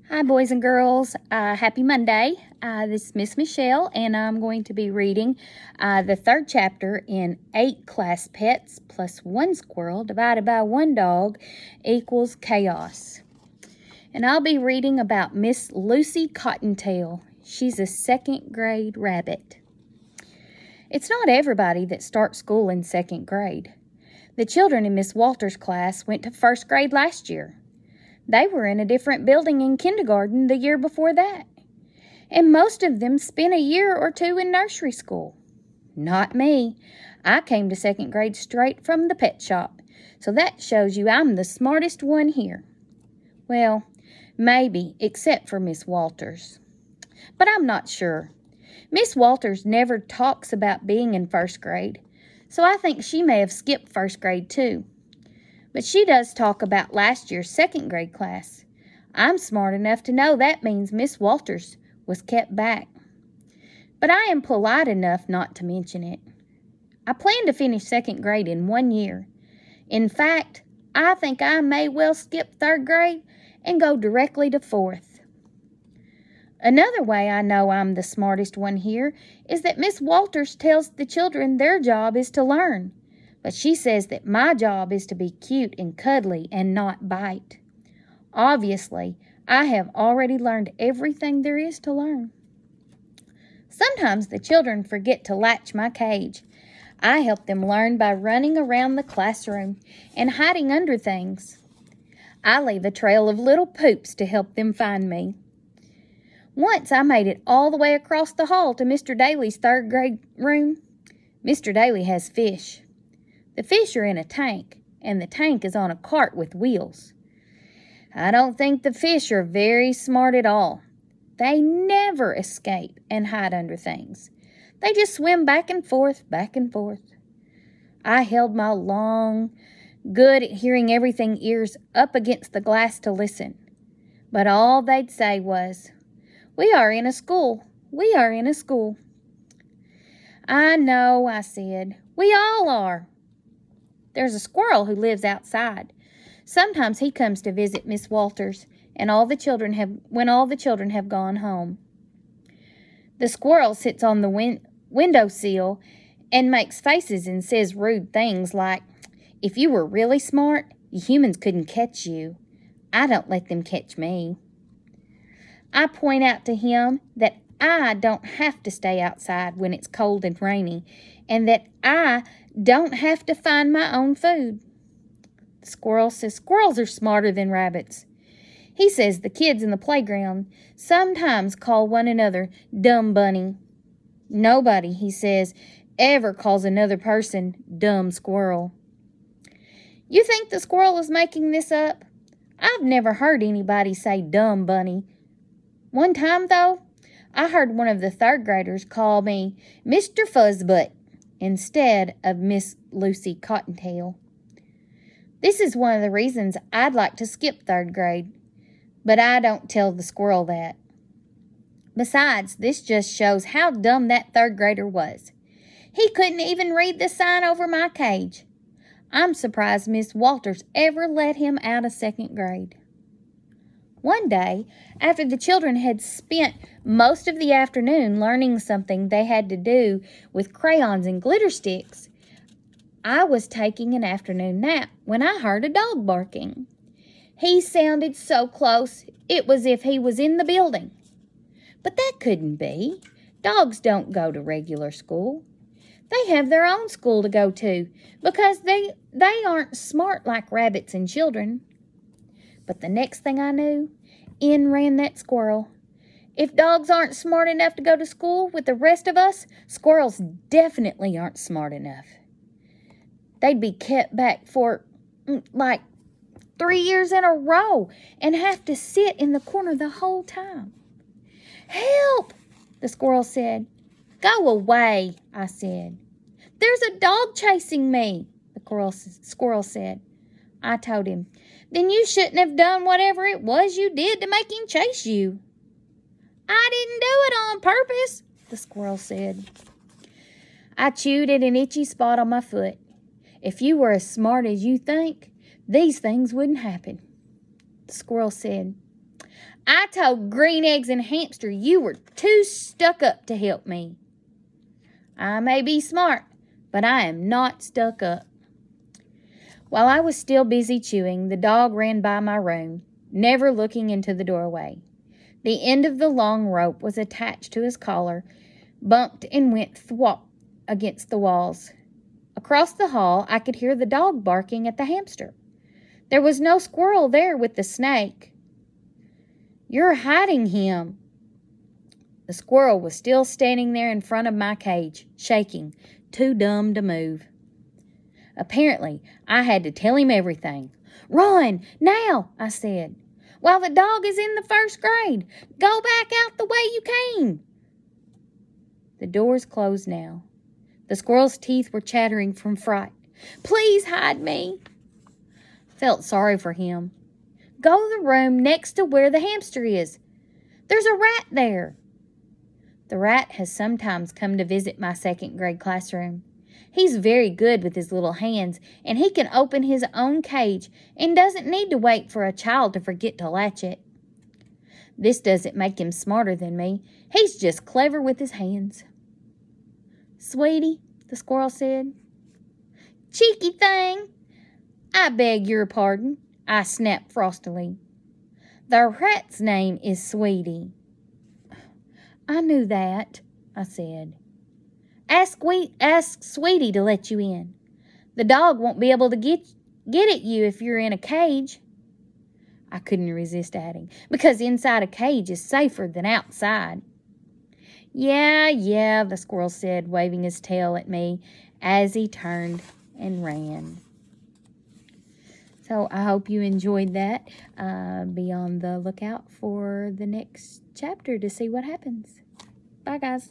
Hi, boys and girls. Happy Monday. This is Miss Michelle, and I'm going to be reading the third chapter in 8 class pets plus 1 squirrel divided by 1 dog equals chaos. And I'll be reading about Miss Lucy Cottontail. She's a 2nd grade rabbit. It's not everybody that starts school in 2nd grade. The children in Miss Walters' class went to 1st grade last year. They were in a different building in kindergarten the year before that. And most of them spent a year or 2 in nursery school. Not me. I came to 2nd grade straight from the pet shop. So that shows you I'm the smartest one here. Well, maybe, except for Miss Walters. But I'm not sure. Miss Walters never talks about being in 1st grade. So I think she may have skipped 1st grade too. But she does talk about last year's 2nd grade class. I'm smart enough to know that means Miss Walters was kept back. But I am polite enough not to mention it. I plan to finish 2nd grade in 1 year. In fact, I think I may well skip 3rd grade and go directly to 4th. Another way I know I'm the smartest one here is that Miss Walters tells the children their job is to learn. But she says that my job is to be cute and cuddly and not bite. Obviously, I have already learned everything there is to learn. Sometimes the children forget to latch my cage. I help them learn by running around the classroom and hiding under things. I leave a trail of little poops to help them find me. Once I made it all the way across the hall to Mr. Daly's 3rd grade room. Mr. Daly has fish. The fish are in a tank, and the tank is on a cart with wheels. I don't think the fish are very smart at all. They never escape and hide under things. They just swim back and forth, back and forth. I held my long, good at hearing everything ears up against the glass to listen. But all they'd say was, "We are in a school. We are in a school." "I know," I said. "We all are." There's a squirrel who lives outside. Sometimes he comes to visit Miss Walters, and when all the children have gone home. The squirrel sits on the windowsill and makes faces and says rude things like, "If you were really smart, you humans couldn't catch you. I don't let them catch me." I point out to him that I don't have to stay outside when it's cold and rainy, and that I don't have to find my own food. The squirrel says squirrels are smarter than rabbits. He says the kids in the playground sometimes call one another dumb bunny. Nobody, he says, ever calls another person dumb squirrel. You think the squirrel is making this up? I've never heard anybody say dumb bunny. One time, though, I heard one of the 3rd graders call me Mr. Fuzzbutt instead of Miss Lucy Cottontail. This is one of the reasons I'd like to skip 3rd grade, but I don't tell the squirrel that. Besides, this just shows how dumb that 3rd grader was. He couldn't even read the sign over my cage. I'm surprised Miss Walters ever let him out of 2nd grade. One day, after the children had spent most of the afternoon learning something they had to do with crayons and glitter sticks, I was taking an afternoon nap when I heard a dog barking. He sounded so close, it was as if he was in the building. But that couldn't be. Dogs don't go to regular school. They have their own school to go to because they aren't smart like rabbits and children. But the next thing I knew, in ran that squirrel. If dogs aren't smart enough to go to school with the rest of us, squirrels definitely aren't smart enough. They'd be kept back for like 3 years in a row and have to sit in the corner the whole time. "Help!" the squirrel said. "Go away," I said. "There's a dog chasing me," the squirrel said. I told him, "Then you shouldn't have done whatever it was you did to make him chase you." "I didn't do it on purpose," the squirrel said. I chewed at an itchy spot on my foot. "If you were as smart as you think, these things wouldn't happen." The squirrel said, I told Green Eggs and Hamster you were too stuck up to help me. I may be smart, but I am not stuck up. While I was still busy chewing, the dog ran by my room, never looking into the doorway. The end of the long rope was attached to his collar, bumped and went thwop against the walls. Across the hall, I could hear the dog barking at the hamster. There was no squirrel there with the snake. You're hiding him. The squirrel was still standing there in front of my cage, shaking, too dumb to move. Apparently, I had to tell him everything. Run, now, I said. While the dog is in the first grade. Go back out the way you came. The doors closed now. The squirrel's teeth were chattering from fright. Please hide me. Felt sorry for him. Go to the room next to where the hamster is. There's a rat there. The rat has sometimes come to visit my second grade classroom. He's very good with his little hands, and he can open his own cage and doesn't need to wait for a child to forget to latch it. This doesn't make him smarter than me. He's just clever with his hands. Sweetie, the squirrel said. Cheeky thing. I beg your pardon, I snapped frostily. The rat's name is Sweetie. I knew that, I said. Ask Sweetie to let you in. The dog won't be able to get at you if you're in a cage. I couldn't resist adding, because inside a cage is safer than outside. Yeah, the squirrel said, waving his tail at me as he turned and ran. So I hope you enjoyed that. Be on the lookout for the next chapter to see what happens. Bye, guys.